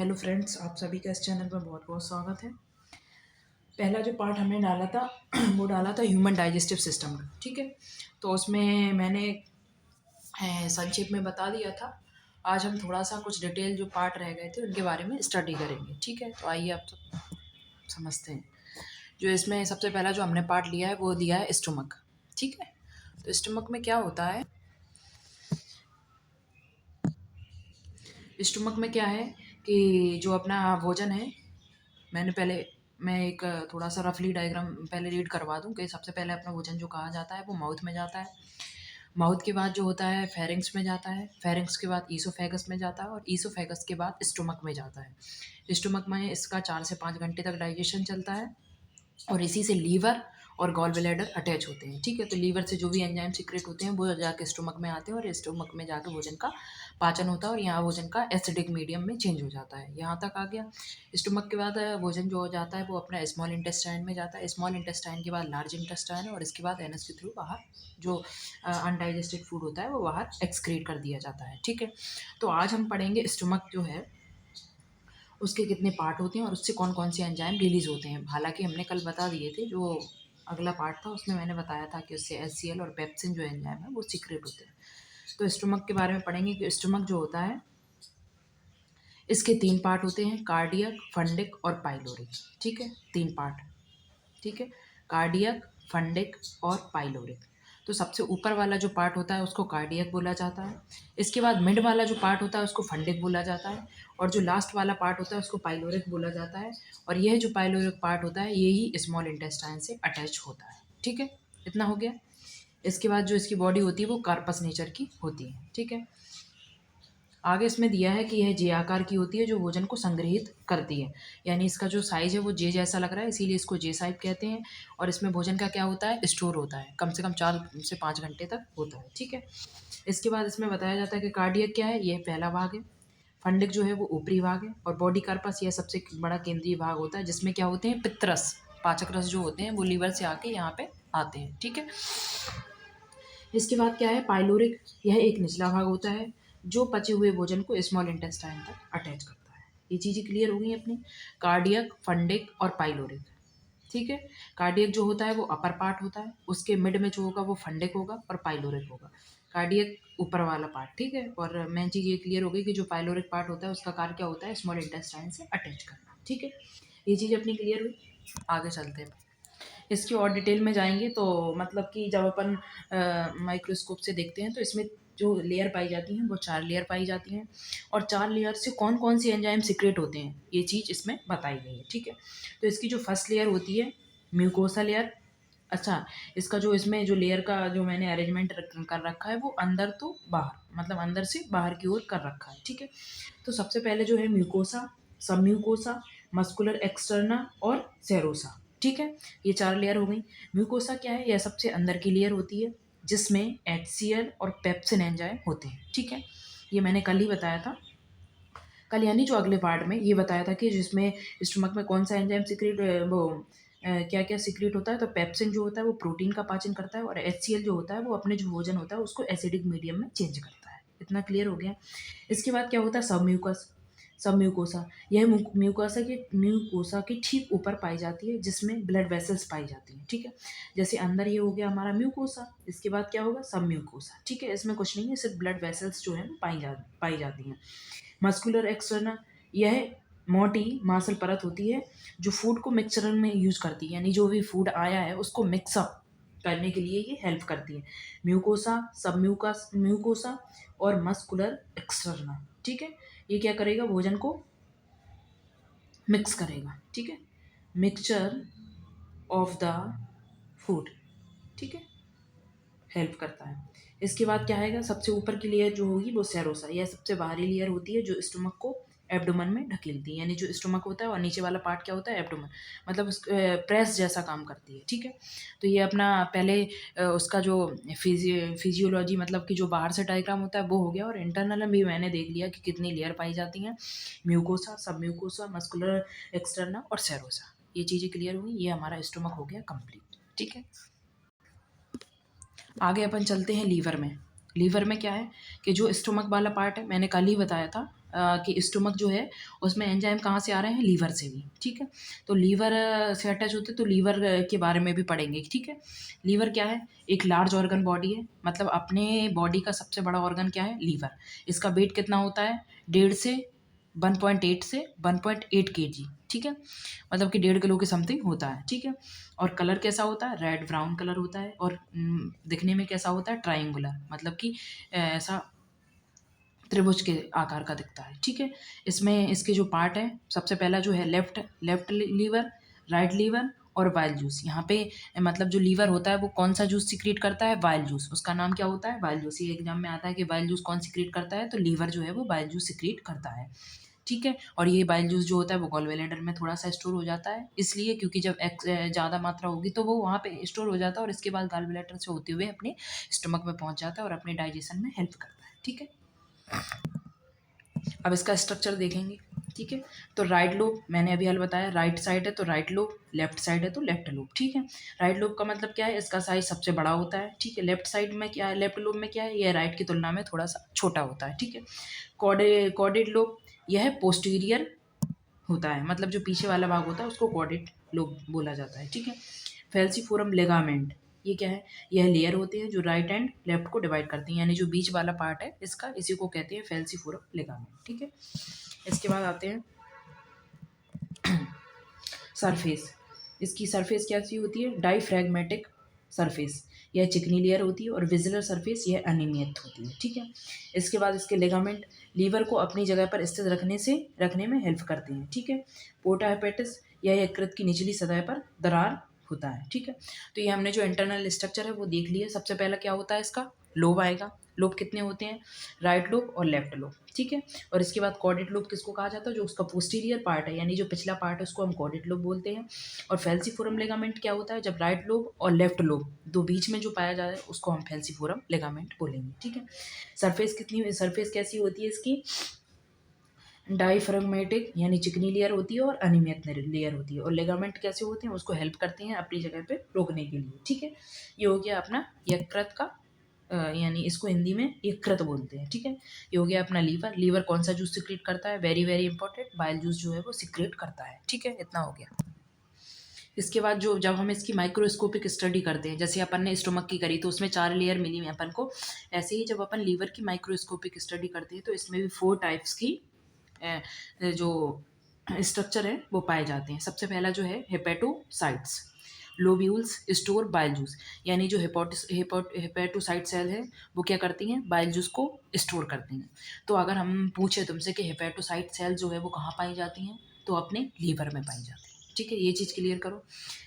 Hello friends, आप सभी का इस चैनल में बहुत बहुत स्वागत है। पहला जो पार्ट हमने डाला था वो डाला था ह्यूमन डाइजेस्टिव सिस्टम का। ठीक है, तो उसमें मैंने संक्षेप में बता दिया था। आज हम थोड़ा सा कुछ डिटेल जो पार्ट रह गए थे उनके बारे में स्टडी करेंगे। ठीक है, तो आइए आप सब समझते हैं। जो इसमें सबसे पहला जो हमने पार्ट लिया है वो लिया है स्टोमक। ठीक है, तो स्टोमक में क्या होता है, स्टोमक में क्या है कि जो अपना भोजन है, मैं एक थोड़ा सा रफली डायग्राम पहले रीड करवा दूँ कि सबसे पहले अपना भोजन जो कहा जाता है वो माउथ में जाता है। माउथ के बाद जो होता है फेरिंग्स में जाता है। फेरिंग्स के बाद ईसोफेगस में जाता है और ईसोफेगस के बाद स्टोमक में जाता है। स्टोमक में इसका 4 से 5 घंटे तक डाइजेशन चलता है और इसी से लीवर और गॉल ब्लैडर अटैच होते हैं। ठीक है, तो लीवर से जो भी एंजाइम सीक्रेट होते हैं वो जाके स्टोमक में आते हैं और स्टोमक में जाके भोजन का पाचन होता है और यहाँ भोजन का एसिडिक मीडियम में चेंज हो जाता है। यहाँ तक आ गया। स्टोमक के बाद भोजन जो हो जाता है वो अपना स्मॉल इंटेस्टाइन में जाता है। स्मॉल इंटेस्टाइन के बाद लार्ज इंटेस्टाइन और इसके बाद एनएस के थ्रू बाहर जो अनडाइजेस्टेड फूड होता है वो बाहर एक्सक्रीट कर दिया जाता है। ठीक है, तो आज हम पढ़ेंगे स्टोमक जो है उसके कितने पार्ट होते हैं और उससे कौन कौन से एंजाइम रिलीज होते हैं। हालांकि हमने कल बता दिए थे, जो अगला पार्ट था उसमें मैंने बताया था कि उससे एचसीएल और पेप्सिन जो एंजाइम है वो सीक्रेट होते हैं। तो स्टोमक के बारे में पढ़ेंगे कि स्टोमक जो होता है इसके 3 पार्ट होते हैं, कार्डियक, फंडिक और पाइलोरिक। ठीक है, 3 पार्ट। ठीक है, कार्डियक, फंडिक और पाइलोरिक। तो सबसे ऊपर वाला जो पार्ट होता है उसको कार्डियक बोला जाता है। इसके बाद मिड वाला जो पार्ट होता है उसको फंडिक बोला जाता है और जो लास्ट वाला पार्ट होता है उसको पाइलोरिक बोला जाता है। और यह जो पाइलोरिक पार्ट होता है यही स्मॉल इंटेस्टाइन से अटैच होता है। ठीक है, इतना हो गया। इसके बाद जो इसकी बॉडी होती है वो कार्पस नेचर की होती है। ठीक है, आगे इसमें दिया है कि यह जे आकार की होती है जो भोजन को संग्रहित करती है। यानी इसका जो साइज है वो जे जैसा लग रहा है, इसीलिए इसको जे साइप कहते हैं। और इसमें भोजन का क्या होता है, स्टोर होता है, कम से कम 4 से 5 घंटे तक होता है। ठीक है, इसके बाद इसमें बताया जाता है कि कार्डियक क्या है, यह पहला भाग है। फंडिक जो है वो ऊपरी भाग है और बॉडी कार्पस यह सबसे बड़ा केंद्रीय भाग होता है जिसमें क्या होते हैं, पित्तरस, पाचक रस जो होते हैं वो लीवर से आके यहाँ पे आते हैं। ठीक है, इसके बाद क्या है, पाइलोरिक, यह एक निचला भाग होता है जो पचे हुए भोजन को स्मॉल इंटेस्टाइन तक अटैच करता है। ये चीज़ें क्लियर हो गई अपनी, कार्डियक, फंडिक और पाइलोरिक। ठीक है, कार्डियक जो होता है वो अपर पार्ट होता है, उसके मिड में जो होगा वो फंडिक होगा और पाइलोरिक होगा। कार्डियक ऊपर वाला पार्ट। ठीक है, और मेन चीज़ ये क्लियर हो गई कि जो पाइलोरिक पार्ट होता है उसका कार्य क्या होता है, स्मॉल इंटेस्टाइन से अटैच करना। ठीक है, ये चीज़ अपनी क्लियर हुई। आगे चलते हैं, इसकी और डिटेल में जाएंगे तो मतलब कि जब अपन माइक्रोस्कोप से देखते हैं तो इसमें जो लेयर पाई जाती हैं वो 4 लेयर पाई जाती हैं और 4 लेयर से कौन कौन सी एंजाइम सीक्रेट होते हैं ये चीज़ इसमें बताई गई है। ठीक है, तो इसकी जो फर्स्ट लेयर होती है म्यूकोसा लेयर। अच्छा, इसका जो इसमें जो लेयर का जो मैंने अरेंजमेंट कर रखा है वो अंदर तो बाहर, मतलब अंदर से बाहर की ओर कर रखा है। ठीक है, तो सबसे पहले जो है म्यूकोसा, सब म्यूकोसा, मस्कुलर एक्सटर्ना और सेरोसा। ठीक है, ये 4 लेयर हो गई। म्यूकोसा क्या है, यह सबसे अंदर की लेयर होती है जिसमें एचसीएल और पेप्सिन एंजाइम होते हैं। ठीक है, ये मैंने कल ही बताया था, कल यानी जो अगले पार्ट में ये बताया था कि जिसमें स्टमक में कौन सा एंजाइम सीक्रेट वो क्या क्या सीक्रेट होता है। तो पेप्सिन जो होता है वो प्रोटीन का पाचन करता है और एचसीएल जो होता है वो अपने जो भोजन होता है उसको एसिडिक मीडियम में चेंज करता है। इतना क्लियर हो गया। इसके बाद क्या होता है, सब म्यूकोसा। यह म्यूकोसा के ठीक ऊपर पाई जाती है जिसमें ब्लड वेसल्स पाई जाती हैं। ठीक है, जैसे अंदर ये हो गया हमारा म्यूकोसा, इसके बाद क्या होगा, सब म्यूकोसा। ठीक है, इसमें कुछ नहीं है, सिर्फ ब्लड वेसल्स जो है पाई जाती हैं। मस्कुलर एक्सटर्ना, यह मोटी मांसल परत होती है जो फूड को मिक्सचर में यूज़ करती है, यानी जो भी फूड आया है उसको मिक्सअप करने के लिए ये हेल्प करती है। म्यूकोसा, सब म्यूकोसा और मस्कुलर एक्सटर्ना। ठीक है, ये क्या करेगा, भोजन को मिक्स करेगा। ठीक है, मिक्सचर ऑफ द फूड। ठीक है, हेल्प करता है। इसके बाद क्या आएगा, सबसे ऊपर की लेयर जो होगी वो सेरोसा, यह सबसे बाहरी लेयर होती है जो स्टोमक को एब्डोमेन में ढकेलती है। यानी जो स्टोमक होता है और नीचे वाला पार्ट क्या होता है, एब्डोमेन, मतलब उस प्रेस जैसा काम करती है। ठीक है, तो ये अपना पहले उसका जो फिजियोलॉजी मतलब कि जो बाहर से डायग्राम होता है वो हो गया और इंटरनल में भी मैंने देख लिया कि कितनी लेयर पाई जाती हैं, म्यूकोसा, सब म्यूकोसा, मस्कुलर एक्सटर्ना और सेरोसा। ये चीज़ें क्लियर हुई, ये हमारा स्टोमक हो गया कंप्लीट। ठीक है, आगे अपन चलते हैं लीवर में। लीवर में क्या है कि जो स्टोमक वाला पार्ट है मैंने कल ही बताया था कि स्टोमक जो है उसमें एंजाइम कहाँ से आ रहे हैं, लीवर से भी, ठीक है। तो लीवर से अटैच होते तो लीवर के बारे में भी पढ़ेंगे, ठीक है। लीवर क्या है, एक लार्ज ऑर्गन बॉडी है, मतलब अपने बॉडी का सबसे बड़ा ऑर्गन क्या है, लीवर। इसका वेट कितना होता है, 1.5 से 1.8 से 1.8 kg, ठीक है, मतलब कि 1.5 किलो के समथिंग होता है, ठीक है। और कलर कैसा होता है, रेड ब्राउन कलर होता है। और दिखने में कैसा होता है, ट्राइंगुलर, मतलब कि ऐसा त्रिभुज के आकार का दिखता है, ठीक है। इसमें इसके जो पार्ट है, सबसे पहला जो है left left liver, right liver और वाइल जूस। यहाँ पे मतलब जो लीवर होता है वो कौन सा जूस सिक्रीट करता है, वाइल जूस। उसका नाम क्या होता है, वाइल जूस। ये एग्जाम में आता है कि वाइल जूस कौन सिक्रीट करता है, तो लीवर जो है वो वाइल जूस सिक्रीट करता है, ठीक है। और ये बाइल जूस जो होता है वो गॉल ब्लैडर में थोड़ा सा स्टोर हो जाता है, इसलिए क्योंकि जब ज़्यादा मात्रा होगी तो वो वहाँ पे स्टोर हो जाता है और इसके बाद गॉल ब्लैडर से होते हुए अपने स्टमक में पहुँच जाता है और अपने डाइजेशन में हेल्प करता है, ठीक है। अब इसका स्ट्रक्चर देखेंगे, ठीक है। तो राइट लोब मैंने अभी हल बताया, राइट साइड है तो राइट लोब, लेफ्ट साइड है तो लेफ्ट लोब, ठीक है। राइट लोब का मतलब क्या है, इसका साइज सबसे बड़ा होता है, ठीक है। लेफ्ट साइड में क्या है, लेफ्ट लोब में क्या है, यह राइट की तुलना में थोड़ा सा छोटा होता है, ठीक है। कॉर्डेड लोब, यह पोस्टीरियर होता है, मतलब जो पीछे वाला भाग होता है उसको कॉर्डेड लोब बोला जाता है, ठीक है। फेल्सीफोरम लिगामेंट, ये क्या है, यह लेयर होते हैं जो राइट एंड लेफ्ट को डिवाइड करती हैं, यानी जो बीच वाला पार्ट है इसका, इसी को कहते हैं फेल्सीफोरम लिगामेंट, ठीक है। इसके बाद आते हैं सरफेस। इसकी सरफेस कैसी होती है, डाईफ्रैग्मेटिक सरफेस, यह चिकनी लेयर होती है। और विजिलर सरफेस यह अनियमित होती है, ठीक है। इसके बाद इसके लिगामेंट लीवर को अपनी जगह पर स्थित रखने में हेल्प करते हैं, ठीक है। पोर्टा हेपेटिस, यह यकृत की निचली सतह पर दरार होता है, ठीक है। तो ये हमने जो इंटरनल स्ट्रक्चर है वो देख लिया। सबसे पहला क्या होता है, इसका लोब आएगा। लोब कितने होते हैं, राइट लोब और लेफ्ट लोब, ठीक है। और इसके बाद कॉर्डेड लोब किसको कहा जाता है, जो उसका पोस्टीरियर पार्ट है, यानी जो पिछला पार्ट है उसको हम कॉर्डेड लोब बोलते हैं। और फेल्सीफोरम लिगामेंट क्या होता है, जब राइट लोब और लेफ्ट लोब दो बीच में जो पाया जाता है उसको हम फेल्सीफोरम लिगामेंट बोलेंगे, ठीक है। सरफेस कैसी होती है इसकी, डाईफ्रैग्मेटिक यानी चिकनी लेयर होती है और अनियमित लेयर होती है। और लिगामेंट कैसे होते हैं, उसको हेल्प करते हैं अपनी जगह पे रोकने के लिए, ठीक है। ये हो गया अपना यकृत का यानी इसको हिंदी में यकृत बोलते हैं, ठीक है। ये हो गया अपना लीवर। लीवर कौन सा जूस सिक्रेट करता है, very very important, bile juice जो है वो सिक्रेट करता है, ठीक है। इतना हो गया। इसके बाद जो जब हम इसकी माइक्रोस्कोपिक स्टडी करते हैं, जैसे अपन ने स्टोमक की करी तो उसमें 4 लेयर मिली हुई अपन को, ऐसे ही जब अपन लीवर की माइक्रोस्कोपिक स्टडी करते हैं तो इसमें भी 4 टाइप्स की जो स्ट्रक्चर है वो पाए जाते हैं। सबसे पहला जो है hepatocytes, lobules store bile juice, यानी जो हेपेटोसाइट सेल है वो क्या करती हैं, बाइल जूस को स्टोर करती हैं। तो अगर हम पूछे तुमसे कि हेपेटोसाइट सेल जो है वो कहाँ पाई जाती हैं, तो अपने लीवर में पाई जाती हैं, ठीक है। ये चीज़ क्लियर करो।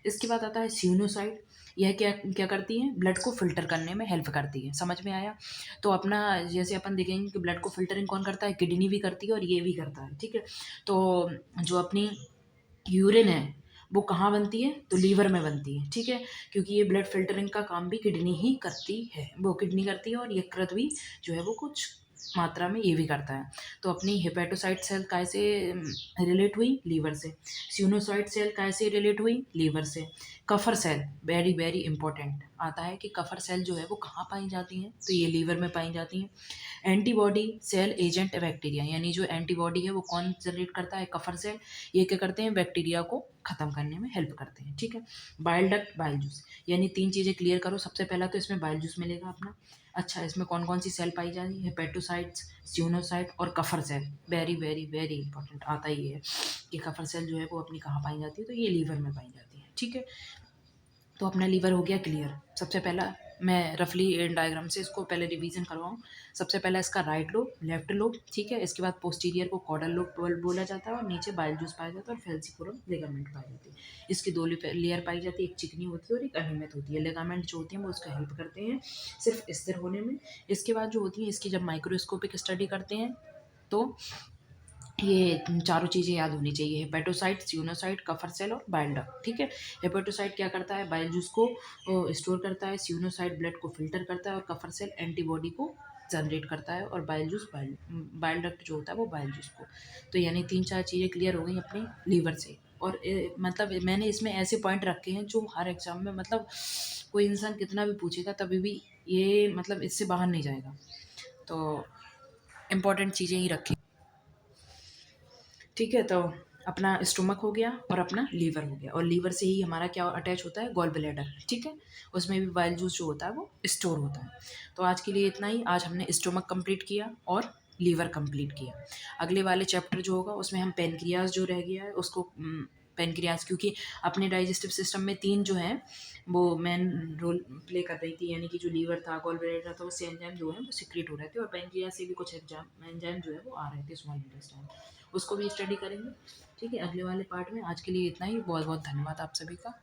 इसके बाद आता है सिनोसाइट, यह क्या क्या करती है, ब्लड को फिल्टर करने में हेल्प करती है, समझ में आया। तो अपना जैसे अपन देखेंगे कि ब्लड को फिल्टरिंग कौन करता है, किडनी भी करती है और ये भी करता है, ठीक है। तो जो अपनी यूरिन है वो कहाँ बनती है, तो लीवर में बनती है, ठीक है। क्योंकि ये ब्लड फिल्टरिंग का काम भी किडनी ही करती है, वो किडनी करती है। और यकृत भी जो है वो कुछ मात्रा में ये भी करता है। तो अपनी हेपेटोसाइट सेल कैसे रिलेट हुई, लीवर से। सिनोसाइट सेल कैसे रिलेट हुई, लीवर से। कफर सेल वेरी वेरी इंपॉर्टेंट आता है कि कफर सेल जो है वो कहाँ पाई जाती हैं, तो ये लीवर में पाई जाती हैं। एंटीबॉडी सेल एजेंट बैक्टीरिया, यानी जो एंटीबॉडी है वो कौन जनरेट करता है, कफर सेल। ये क्या करते हैं, बैक्टीरिया को ख़त्म करने में हेल्प करते हैं, ठीक है। बाइल डक्ट, बाइल जूस, यानी 3 चीज़ें क्लियर करो। सबसे पहला तो इसमें बाइल जूस मिलेगा अपना। अच्छा, इसमें कौन कौन सी सेल पाई जाती है, हेपेटोसाइट्स, सिनोसाइट और Kupffer cell. Very very very important आता ही है कि कफर सेल जो है वो अपनी कहाँ पाई जाती है, तो ये लीवर में पाई जाती है, ठीक है। तो अपना लीवर हो गया क्लियर। सबसे पहला मैं रफली डायग्राम से इसको पहले रिवीजन करवाऊँ। सबसे पहला इसका राइट लोब, लेफ्ट लोब, ठीक है। इसके बाद पोस्टीरियर को कॉर्डल लोब बोला जाता है और नीचे बाइल जूस पाया जाता है और फेल्सीफोरम लिगामेंट पाई जाती है। इसकी 2 लेयर पाई जाती है, एक चिकनी होती है और एक अनियमित होती है। लिगामेंट जो होती है वो उसका हेल्प करते हैं सिर्फ स्थिर होने में। इसके बाद जो होती है इसकी जब माइक्रोस्कोपिक स्टडी करते हैं तो ये चारों चीज़ें याद होनी चाहिए, हेपेटोसाइट, सिनोसाइट, कफर सेल और बाइल डक्ट, ठीक है। हेपेटोसाइट क्या करता है, बाइल जूस को स्टोर करता है। सिनोसाइट ब्लड को फिल्टर करता है और कफर सेल एंटीबॉडी को जनरेट करता है। और बाइल जूस बाइल डक्ट जो होता है वो बाइल जूस को। तो यानी 3-4 चीज़ें क्लियर हो गई अपने लीवर से। और मतलब मैंने इसमें ऐसे पॉइंट रखे हैं जो हर एग्जाम में मतलब कोई इंसान कितना भी पूछेगा तभी भी ये मतलब इससे बाहर नहीं जाएगा। तो इम्पोर्टेंट चीज़ें ही रखें। ठीक है, तो अपना स्टोमक हो गया और अपना लीवर हो गया, और लीवर से ही हमारा क्या अटैच होता है, गॉल ब्लैडर। ठीक है, उसमें भी बाइल जूस जो होता है वो स्टोर होता है। तो आज के लिए इतना ही। आज हमने स्टोमक कंप्लीट किया और लीवर कंप्लीट किया। अगले वाले चैप्टर जो होगा उसमें हम पेनक्रियाज जो रह गया है उसको, पेनक्रियाज क्योंकि अपने डाइजेस्टिव सिस्टम में तीन जो हैं वो मेन रोल प्ले कर रही थी, यानी कि जो लीवर था, गॉल ब्लैडर था, उससे एंजाइम जो है वो सिक्रेट हो रहे थे, और पेनक्रियाज से भी कुछ एंजाइम एंजाइम जो है वो आ रहे थे स्मॉल इंटेस्टाइन। उसको भी स्टडी करेंगे। ठीक है, अगले वाले पार्ट में। आज के लिए इतना ही। बहुत बहुत धन्यवाद आप सभी का।